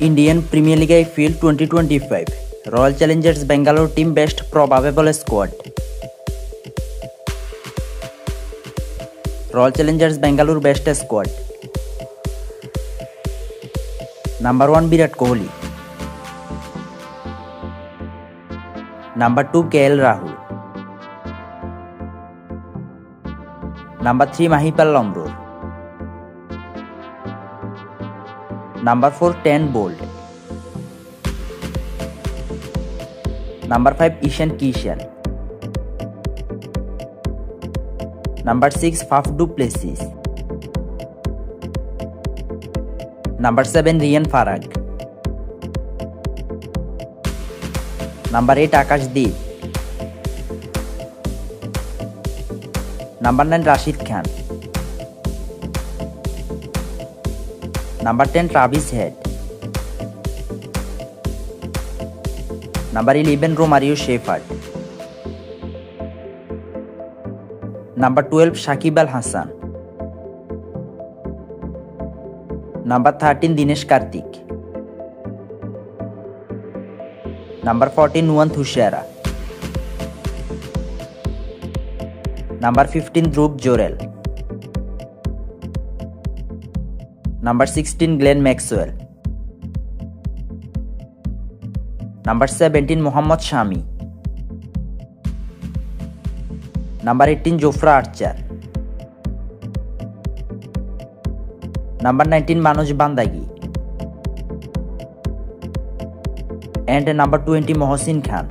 Indian Premier League IPL 2025 Royal Challengers Bangalore team best probable squad. Royal Challengers Bangalore best squad. Number 1 Virat Kohli. Number 2 KL Rahul. Number 3 Mahipal Lomror. Number 4 10 Bolt. Number 5 Ishan Kishan. Number 6 Faf du Plessis. Number 7 Rian Farag. Number 8 Akash Deep. Number 9 Rashid Khan. Number 10 Travis Head. Number 11 Romario Shepherd. Number 12 Shakib Al Hasan. Number 13 Dinesh Karthik. Number 14 Nuwan Thushera. Number 15 Dhruv Jorel. Number 16 Glenn Maxwell. Number 17 Mohammad Shami. Number 18 Jofra Archer. Number 19 Manoj Bandagi. And number 20 Mohsin Khan.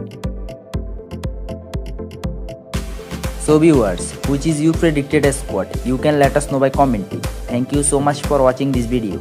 So viewers, which is your predicted squad? You can let us know by commenting. Thank you so much for watching this video.